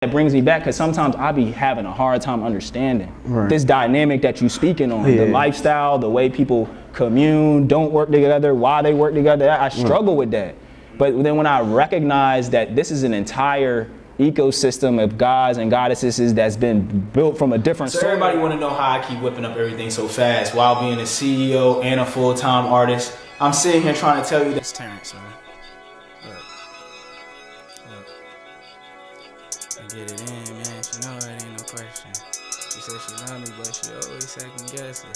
that brings me back, because sometimes I be having a hard time understanding this dynamic that you speaking on, the lifestyle, the way people commune, don't work together, why they work together. I struggle with that. But then when I recognize that this is an entire ecosystem of guys and goddesses that's been built from a different source. Everybody want to know how I keep whipping up everything so fast while being a CEO and a full-time artist. I'm sitting here trying to tell you this, Terrence, man. Look. Get it in, man. She know it ain't no question. She said she love me, but she always second guessing.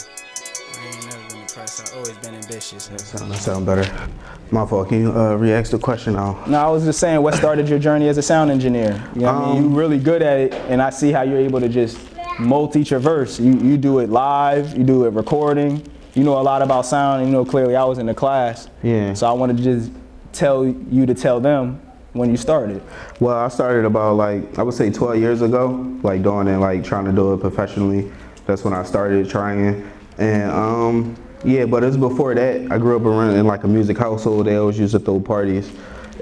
I ain't never been depressed. I always been ambitious. That sound better. My fault. Can you re-ask the question now? No, I was just saying, what started your journey as a sound engineer? You know what I mean? You're really good at it, and I see how you're able to just multi-traverse. You do it live, you do it recording. You know a lot about sound, and you know clearly I was in the class. Yeah. So I wanted to just tell you to tell them when you started. Well, I started about I would say 12 years ago, doing it, trying to do it professionally. That's when I started trying. And yeah, but it was before that. I grew up in a music household. They always used to throw parties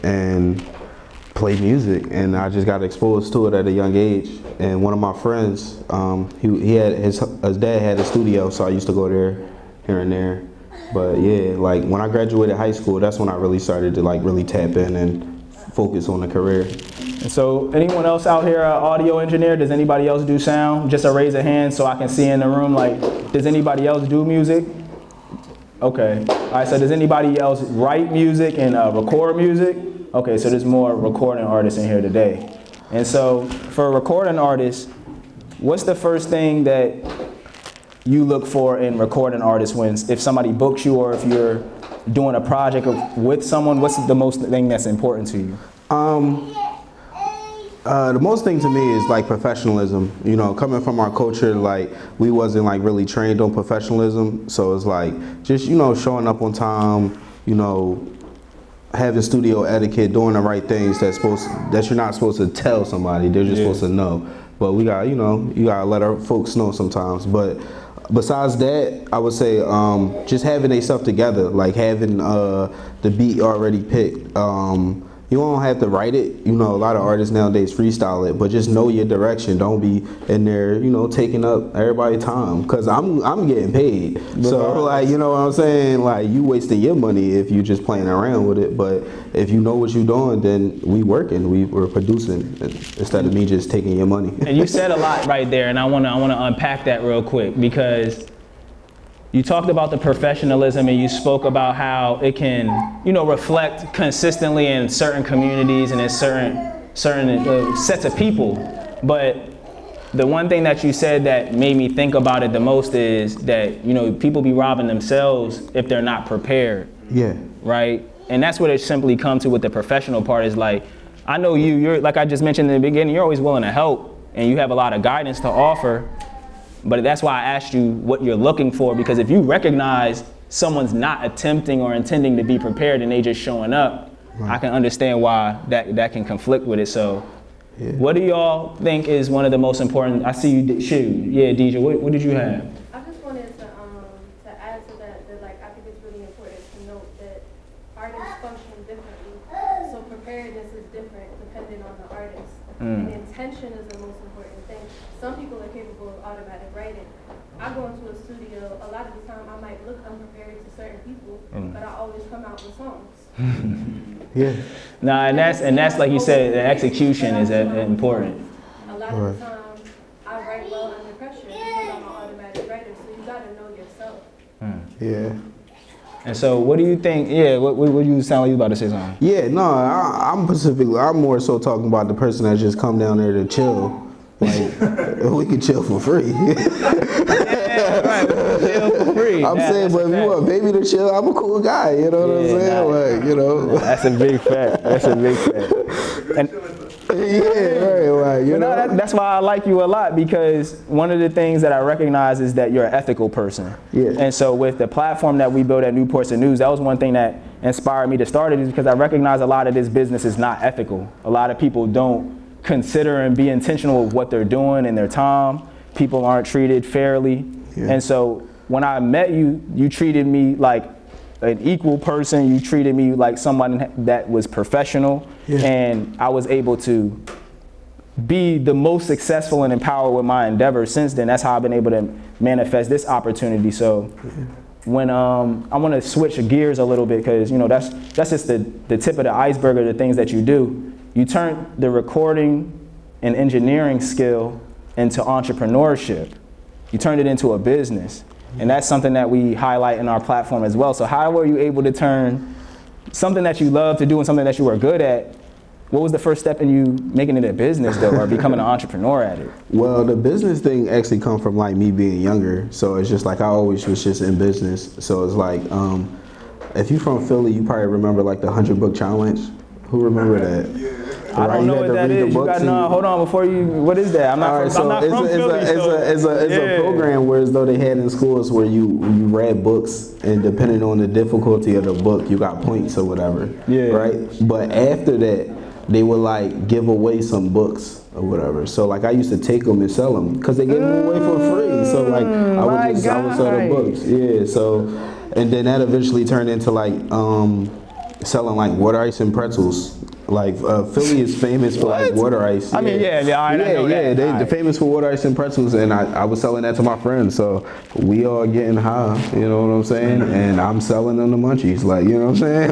and play music, and I just got exposed to it at a young age. And one of my friends, he had his dad had a studio, so I used to go there here and there. But yeah, when I graduated high school, that's when I really started to really tap in and focus on the career. And so anyone else out here, audio engineer, does anybody else do sound? Just a raise a hand so I can see in the room, does anybody else do music? Okay, all right, so does anybody else write music and record music? Okay, so there's more recording artists in here today. And so for a recording artist, what's the first thing that you look for in recording artists if somebody books you, or if you're doing a project with someone, what's the most thing that's important to you? The most thing to me is professionalism. You know, coming from our culture, we wasn't really trained on professionalism. So it's just, showing up on time, having studio etiquette, doing the right things that you're not supposed to tell somebody. They're just supposed to know. But we got, you gotta let our folks know sometimes. But besides that, I would say just having their stuff together, having the beat already picked. You don't have to write it. A lot of artists nowadays freestyle it, but just know your direction. Don't be in there, taking up everybody's time. Because I'm getting paid. So, you know what I'm saying? You wasting your money if you just playing around with it. But if you know what you're doing, then we're producing instead of me just taking your money. And you said a lot right there, and I want to unpack that real quick, because you talked about the professionalism, and you spoke about how it can, reflect consistently in certain communities and in certain sets of people. But the one thing that you said that made me think about it the most is that, people be robbing themselves if they're not prepared. Yeah. Right? And that's what it simply comes to with the professional part is I know you're, like I just mentioned in the beginning, you're always willing to help, and you have a lot of guidance to offer. But that's why I asked you what you're looking for, because if you recognize someone's not attempting or intending to be prepared and they just showing up, I can understand why that can conflict with it. So what do y'all think is one of the most important? I see you shoot. Yeah, DJ, what did you have? I just wanted to add to that I think it's really important to note that artists function differently. So preparedness is different depending on the artist. And intention is the most important thing. Some people are capable of automatic writing. I go into a studio, a lot of the time I might look unprepared to certain people, but I always come out with songs. Yeah. No, and that's like you said, the execution is important. A lot of the time I write well under pressure because I'm an automatic writer, so you gotta know yourself. Yeah. And so what do you think, what you sound like you about to say something? Yeah, no, I'm more so talking about the person that just come down there to chill. We can chill for free. Yeah, right, we can chill for free. I'm saying, but if you want baby to chill, I'm a cool guy, you know what I'm saying? That's a big fact, And, that's why I like you a lot, because one of the things that I recognize is that you're an ethical person. Yeah. And so with the platform that we built at Newports and News, that was one thing that inspired me to start it, is because I recognize a lot of this business is not ethical. A lot of people don't consider and be intentional with what they're doing in their time. People aren't treated fairly. Yeah. And so when I met you, you treated me like an equal person. You treated me like someone that was professional, and I was able to be the most successful and empowered with my endeavors since then. That's how I've been able to manifest this opportunity. So when I want to switch gears a little bit, because that's just the tip of the iceberg of the things that you do. You turn the recording and engineering skill into entrepreneurship. You turned it into a business. And that's something that we highlight in our platform as well. So how were you able to turn something that you love to do and something that you were good at? What was the first step in you making it a business though, or becoming an entrepreneur at it? Well, the business thing actually come from like me being younger. So it's just like I always was just in business. So it's like, if you're from Philly, you probably remember like the 100-book challenge. Who remember that? I don't know what that is. You got hold on before you. What is that? I'm not from Philly. It's a program where as though they had in schools where you read books, and depending on the difficulty of the book, you got points or whatever. Yeah. Right. But after that, they would like give away some books or whatever. So like I used to take them and sell them because they gave them away for free. So like I would sell the books. Yeah. So and then that eventually turned into like selling like water ice and pretzels. Like Philly is famous for like water ice. I mean, they're famous for water ice and pretzels, and I was selling that to my friends. So we all getting high, you know what I'm saying? And I'm selling them the munchies, like, you know what I'm saying?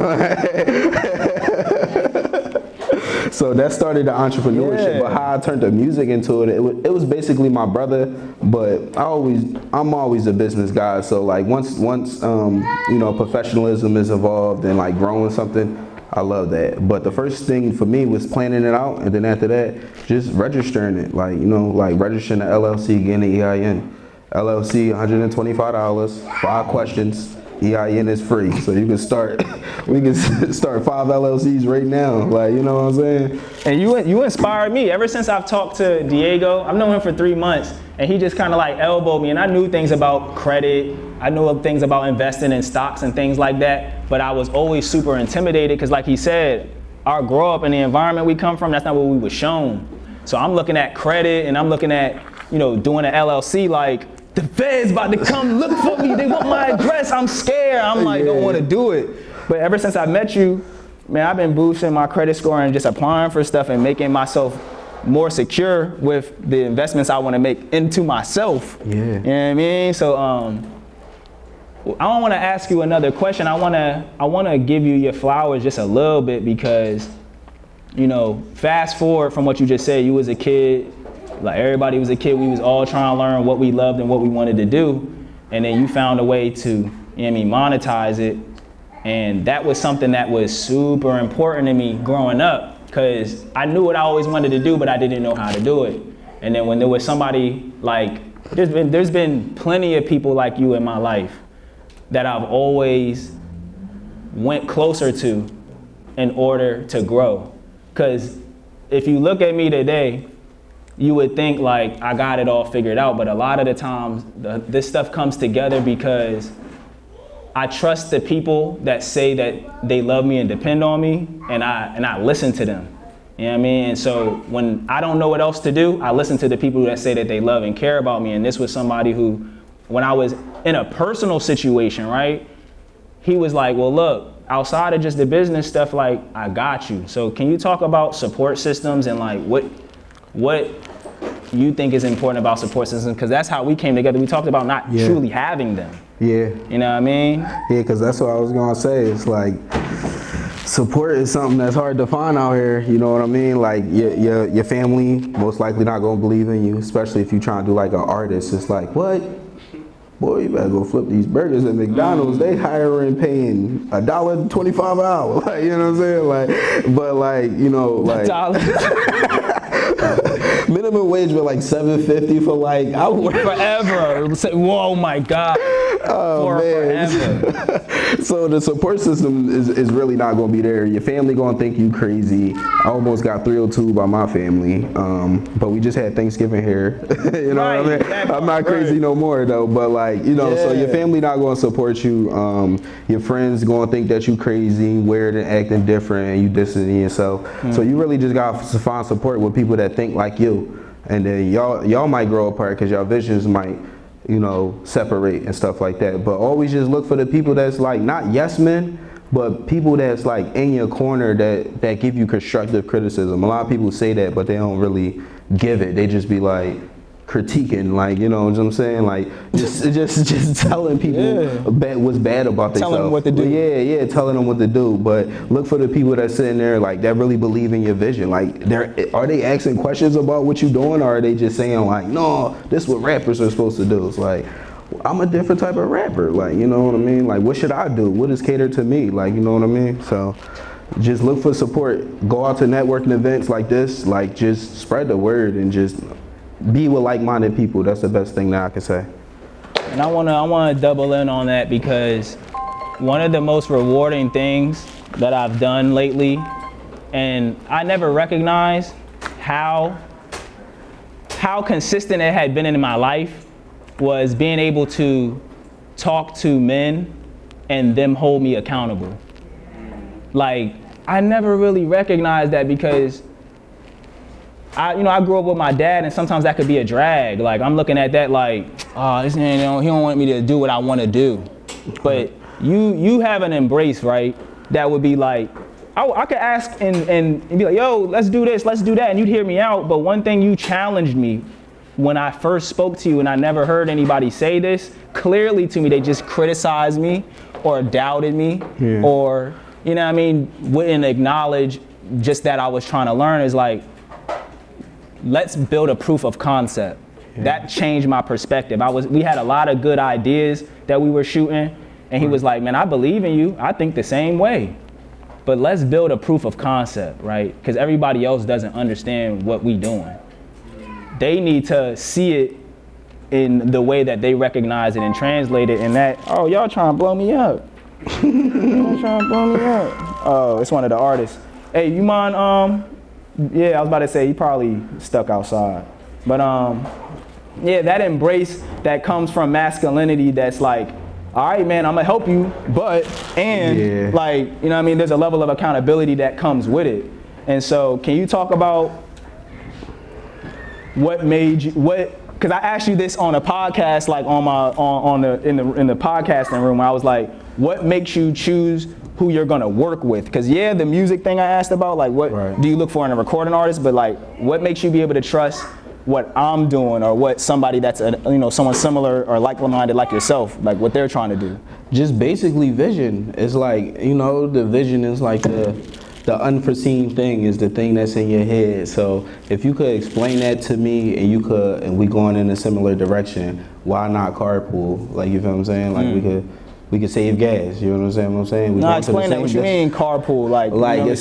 So that started the entrepreneurship. But how I turned the music into it was basically my brother. But I'm always a business guy. So like once professionalism is involved and like growing something, I love that. But the first thing for me was planning it out, and then after that, just registering it. Like, like registering the LLC, getting the EIN. LLC, $125, 5 questions. EIN is free, so you can start. We can start 5 LLCs right now. Like, you know what I'm saying? And you inspired me. Ever since I've talked to Diego, I've known him for 3 months, and he just kind of like elbowed me. And I knew things about credit. I knew things about investing in stocks and things like that. But I was always super intimidated because, like he said, our grow up in the environment we come from, that's not what we were shown. So I'm looking at credit, and I'm looking at doing an LLC like. The feds about to come look for me. They want my address. I'm scared. I'm like, don't want to do it. But ever since I met you, man, I've been boosting my credit score and just applying for stuff and making myself more secure with the investments I want to make into myself. Yeah. You know what I mean? So I want to ask you another question. I want to give you your flowers just a little bit because, fast forward from what you just said, you was a kid. Like everybody was a kid, we was all trying to learn what we loved and what we wanted to do. And then you found a way to, monetize it. And that was something that was super important to me growing up because I knew what I always wanted to do, but I didn't know how to do it. And then when there was somebody like, there's been plenty of people like you in my life that I've always went closer to in order to grow. Because if you look at me today, you would think like I got it all figured out, but a lot of the times this stuff comes together because I trust the people that say that they love me and depend on me, and I listen to them. You know what I mean? And so when I don't know what else to do, I listen to the people that say that they love and care about me. And this was somebody who, when I was in a personal situation, right, he was like, well, look, outside of just the business stuff, like I got you. So can you talk about support systems and like what you think is important about support systems? Because that's how we came together. We talked about not truly having them. Yeah. You know what I mean? Yeah, because that's what I was going to say. It's like support is something that's hard to find out here. You know what I mean? Like your family most likely not going to believe in you, especially if you trying to do like an artist. It's like, what? Boy, you better go flip these burgers at McDonald's. They hiring paying $1.25 an hour. Like, you know what I'm saying? Like, but like, minimum wage was like $7.50 for like I work forever. Whoa, my God. Oh man. Forever. So the support system is really not going to be there. Your family going to think you crazy. I almost got 302 by my family, but we just had Thanksgiving here. You know what I mean? I'm not crazy no more though. But like so your family not going to support you. Your friends going to think that you crazy, weird, and acting different, and you distancing yourself. So you really just got to find support with people that think like you, and then y'all might grow apart because y'all visions might separate and stuff like that. But always just look for the people that's like not yes men, but people that's like in your corner that give you constructive criticism. A lot of people say that, but they don't really give it. They just be like critiquing, like, you know what I'm saying? Like just telling people what's bad about themselves. Telling them what to do. Yeah, telling them what to do. But look for the people that sitting there like that really believe in your vision. Like, are they asking questions about what you're doing, or are they just saying like, no, this is what rappers are supposed to do? It's like, I'm a different type of rapper. Like, you know what I mean? Like, what should I do? What is catered to me? Like, you know what I mean? So just look for support. Go out to networking events like this. Like, just spread the word and just be with like-minded people. That's the best thing that I can say. And I wanna double in on that, because one of the most rewarding things that I've done lately, and I never recognized how consistent it had been in my life, was being able to talk to men and them hold me accountable. Like, I never really recognized that, because I grew up with my dad, and sometimes that could be a drag. Like, I'm looking at that like, oh, this man, he don't want me to do what I want to do. But you have an embrace, right? That would be like, I could ask and be like, yo, let's do this, let's do that, and you'd hear me out. But one thing you challenged me when I first spoke to you, and I never heard anybody say this clearly to me, they just criticized me or doubted me, or, you know what I mean, wouldn't acknowledge just that I was trying to learn, is like, let's build a proof of concept. That changed my perspective. We had a lot of good ideas that we were shooting, and he was like, man, I believe in you. I think the same way. But let's build a proof of concept, right? Because everybody else doesn't understand what we doing. They need to see it in the way that they recognize it and translate it in that, oh, y'all trying to blow me up. Y'all trying to blow me up. Oh, it's one of the artists. Hey, you mind, yeah, I was about to say he probably stuck outside. But yeah, that embrace that comes from masculinity, that's like, all right, man, I'm gonna help you, but, and like, you know what I mean, there's a level of accountability that comes with it. And so can you talk about what made you, because I asked you this on a podcast, like in the podcasting room, where I was like, what makes you choose who you're gonna work with? Because the music thing I asked about, like, what do you look for in a recording artist? But like, what makes you be able to trust what I'm doing, or what somebody that's someone similar or like-minded like yourself, like what they're trying to do? Just basically vision. It's like, the vision is like the unforeseen thing, is the thing that's in your head. So if you could explain that to me, and we going in a similar direction, why not carpool? Like, you feel what I'm saying? Like, we could save gas, you know what I'm saying? No, explain that. What you mean carpool? Like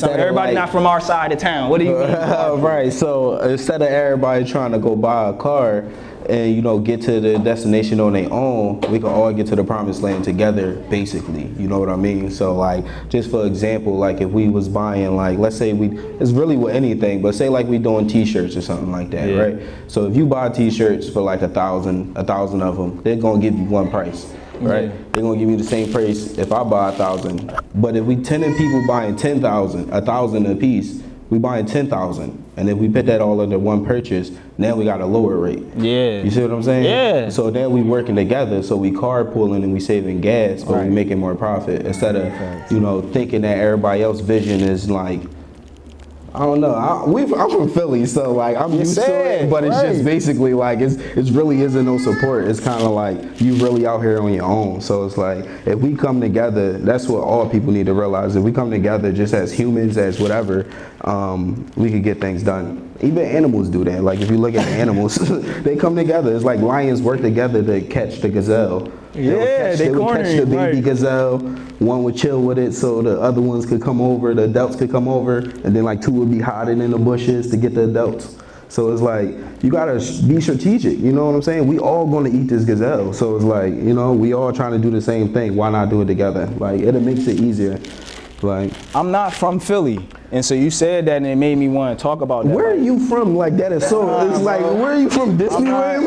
everybody not from our side of town. What do you mean? Right, so instead of everybody trying to go buy a car and, get to the destination on their own, we can all get to the promised land together, basically, you know what I mean? So like, just for example, like if we was buying, like, let's say it's really with anything, but say like we doing t-shirts or something like that, right? So if you buy t-shirts for like 1,000 of them, they're gonna give you one price. Right, they're gonna give you the same price if I buy 1,000. But if we 10 people buying 10,000, 1,000 a piece, we buying 10,000. And if we put that all under one purchase, now we got a lower rate. Yeah. You see what I'm saying? Yeah. So then we working together, so we carpooling and we saving gas, but we making more profit instead of thinking that everybody else's vision is like, I don't know. I'm from Philly, so like I'm used to it, but it's just basically like it really isn't no support. It's kind of like you really out here on your own. So it's like if we come together, that's what all people need to realize. If we come together just as humans, as whatever, we could get things done. Even animals do that. Like if you look at the animals, they come together. It's like lions work together to catch the gazelle. They would catch the baby gazelle. One would chill with it so the other ones could come over, the adults could come over, and then like two would be hiding in the bushes to get the adults. So it's like, you gotta be strategic, you know what I'm saying? We all gonna eat this gazelle. So it's like, we all trying to do the same thing. Why not do it together? Like, it makes it easier. Like, I'm not from Philly, and so you said that and it made me want to talk about that. Where are you from? Like, that is so, it's like, where are you from? Disneyland?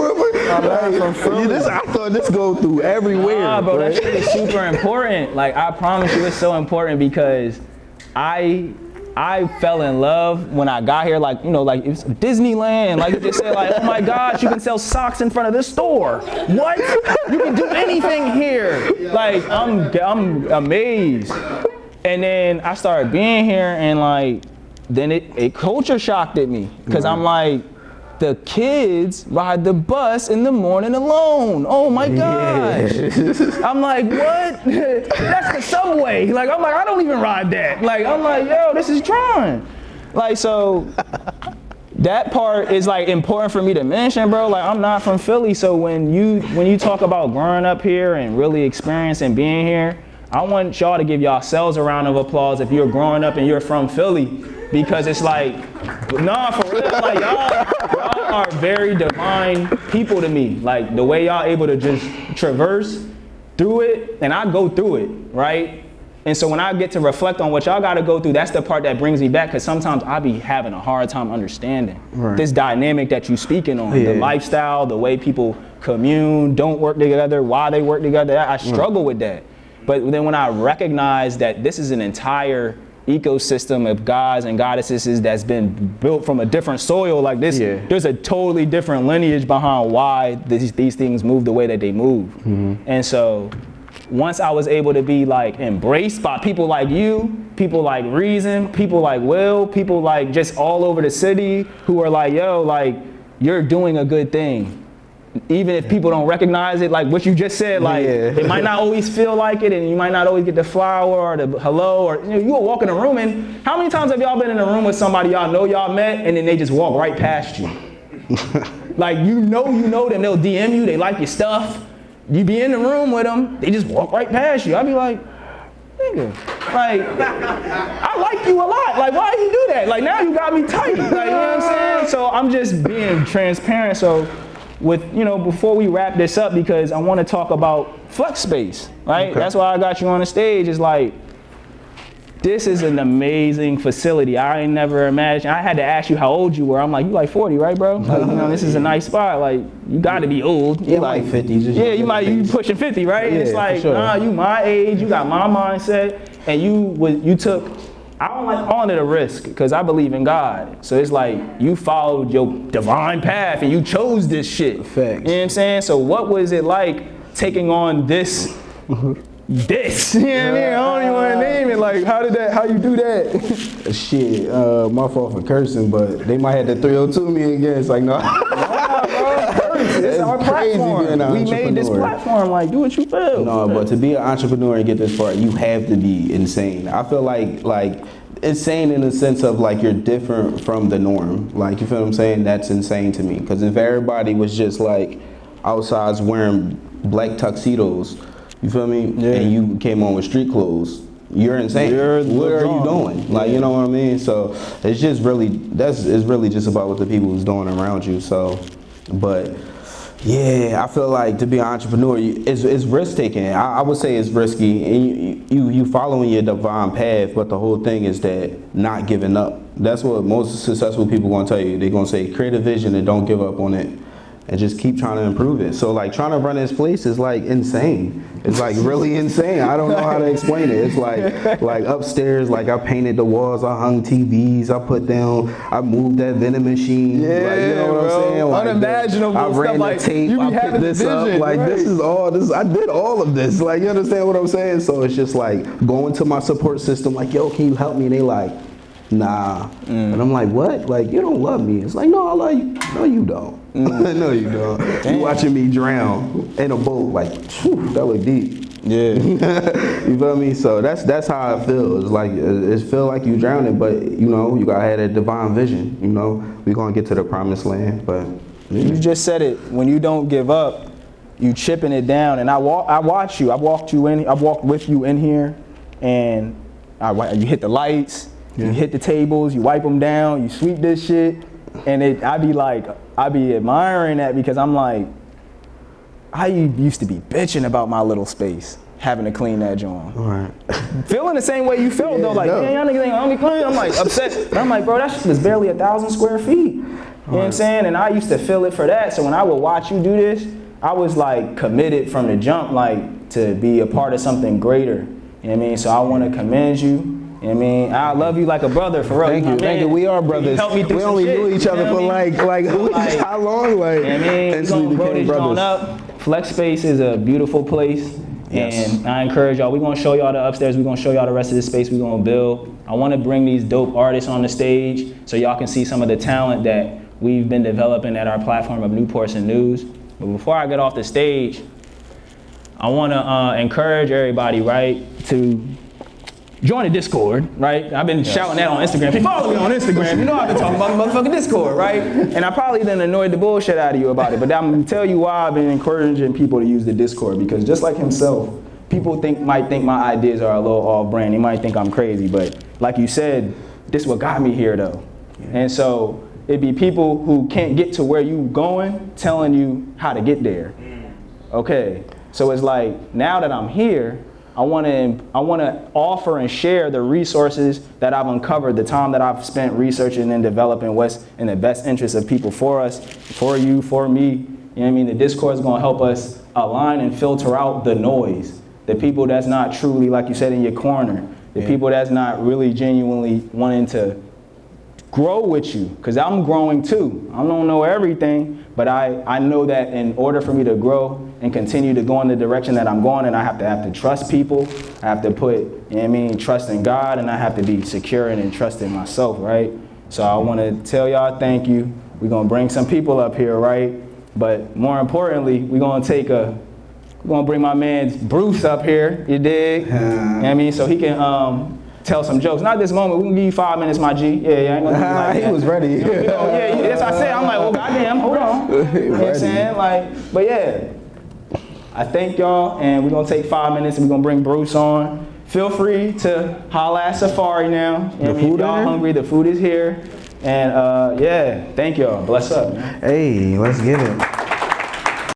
I'm not from Philly. I thought this go through everywhere. Nah, bro, that shit is super important. Like, I promise you it's so important, because I fell in love when I got here, like, like it's Disneyland. Like you just said, like, oh my gosh, you can sell socks in front of this store. What? You can do anything here. Like, I'm amazed. And then I started being here, and like, then it culture shocked at me, because I'm like, the kids ride the bus in the morning alone. Oh my gosh. I'm like, what? That's the subway. Like, I'm like, I don't even ride that. Like, I'm like, yo, this is Tron. Like, so that part is like important for me to mention, bro. Like, I'm not from Philly, so when you talk about growing up here and really experiencing being here, I want y'all to give yourselves a round of applause if you're growing up and you're from Philly, because it's like, nah, for real, like y'all are very divine people to me. Like, the way y'all able to just traverse through it, and I go through it, right? And so when I get to reflect on what y'all gotta go through, that's the part that brings me back, because sometimes I be having a hard time understanding this dynamic that you speaking on, the lifestyle, the way people commune, don't work together, why they work together. I struggle with that. But then when I recognize that this is an entire ecosystem of gods and goddesses that's been built from a different soil like this, there's a totally different lineage behind why these things move the way that they move. And so once I was able to be like embraced by people like you, people like Reason, people like Will, people like just all over the city who are like, yo, like, you're doing a good thing. Even if people don't recognize it, like what you just said, like it might not always feel like it, and you might not always get the flower or the hello, or you will walk in a room, and how many times have y'all been in a room with somebody y'all know y'all met, and then they just walk right past you? Like, you know them, they'll DM you, they like your stuff, you be in the room with them, they just walk right past you. I'd be like, nigga, like, I like you a lot, like, why you do that? Like, now you got me tight, like, you know what I'm saying? So I'm just being transparent. So with, before we wrap this up, because I want to talk about flex space, right? Okay. That's why I got you on the stage. Is like, this is an amazing facility. I ain't never imagined. I had to ask you how old you were. I'm like, you like 40, right, bro? Like, this is a nice spot. Like, you got to be old. You like 50. You pushing 50, right? Yeah, it's like, sure. Nah, you my age. You got my mindset, and you took. I don't like calling it a risk, because I believe in God. So it's like, you followed your divine path and you chose this shit. Facts. You know what I'm saying? So what was it like taking on this? You know what I mean? I don't even want to name it. Like, how you do that? Shit, my fault for cursing, but they might have to 302 me again. It's like, no. It's our platform. We made this platform, like, do what you feel. No, but to be an entrepreneur and get this far, you have to be insane. I feel like insane in the sense of like you're different from the norm. Like, you feel what I'm saying? That's insane to me. Because if everybody was just like outside wearing black tuxedos, you feel me? Yeah. And you came on with street clothes, you're insane. What are you doing? Like, you know what I mean? So it's just really, it's really just about what the people who's doing around you. So, but yeah, I feel like to be an entrepreneur, it's risk taking. I would say it's risky, and you following your divine path. But the whole thing is that not giving up. That's what most successful people gonna tell you. They're gonna say, create a vision and don't give up on it, and just keep trying to improve it. So like trying to run this place is like insane. It's like really insane. I don't know how to explain it. It's like upstairs, like I painted the walls, I hung TVs, I moved that vending machine. Yeah, like, you know what I'm saying? Like, unimaginable I ran stuff. the tape, I picked this up. Like, right. This is all this. I did all of this. Like, you understand what I'm saying? So it's just like going to my support system, like, yo, can you help me? And they like, nah. And I'm like, what? Like, you don't love me. It's like, no, I love you. No, you don't. No, you don't. Damn. You watching me drown in a boat, like, whew, that look deep. Yeah. You feel me? So that's how it feels. Like, it feel like you drowning, but you gotta have that divine vision. We're gonna get to the promised land. But you just said it. When you don't give up, you chipping it down. And I watch you. I walked with you in here, and you hit the lights. You hit the tables, you wipe them down, you sweep this shit, and I be admiring that, because I'm like, I used to be bitching about my little space, having to clean that joint. Right. Feeling the same way you felt though, like, man, y'all niggas ain't gonna be clean. I'm like upset, but I'm like, bro, that shit was barely 1,000 square feet. You know what I'm saying? And I used to feel it for that. So when I would watch you do this, I was like committed from the jump, like to be a part of something greater. You know what I mean? So I want to commend you. I mean, I love you like a brother, for real. Thank you. We are brothers. We only knew each other for like how long? Like, I mean, we gonna grow this joint up. Flex Space is a beautiful place, Yes. And I encourage y'all, we're gonna show y'all the upstairs, we're gonna show y'all the rest of the space we're gonna build. I wanna bring these dope artists on the stage so y'all can see some of the talent that we've been developing at our platform of Newports and News. But before I get off the stage, I wanna encourage everybody, right, to join the Discord, right? I've been shouting that on Instagram. If you follow me on Instagram, you know I've been talking about the motherfucking Discord, right? And I probably done annoyed the bullshit out of you about it, but I'm gonna tell you why I've been encouraging people to use the Discord, because just like himself, people might think my ideas are a little off brand. They might think I'm crazy, but like you said, this is what got me here though. And so it'd be people who can't get to where you going telling you how to get there. Okay, so it's like, now that I'm here, I want to offer and share the resources that I've uncovered, the time that I've spent researching and developing what's in the best interest of people, for us, for you, for me. You know what I mean? The Discord is going to help us align and filter out the noise, the people that's not truly, like you said, in your corner, the people that's not really genuinely wanting to grow with you, because I'm growing too. I don't know everything, but I know that in order for me to grow and continue to go in the direction that I'm going, and I have to trust people, I have to put, you know what I mean, trust in God, and I have to be secure and trust in myself, right? So I want to tell y'all thank you. We're going to bring some people up here, right? But more importantly, we're going to bring my man Bruce up here, you dig? You know what I mean? So he can tell some jokes. Not this moment, we can give you 5 minutes, my G. Yeah, I ain't gonna do like that. He was ready. Yeah, that's what I said. I'm like, well, goddamn, hold on. You know what I'm saying? Like, but yeah, I thank y'all, and we're gonna take 5 minutes and we're gonna bring Bruce on. Feel free to holla at Safari now. You know what I mean? If y'all hungry, the food is here. And yeah, thank y'all. Bless up, man. Hey, let's get it.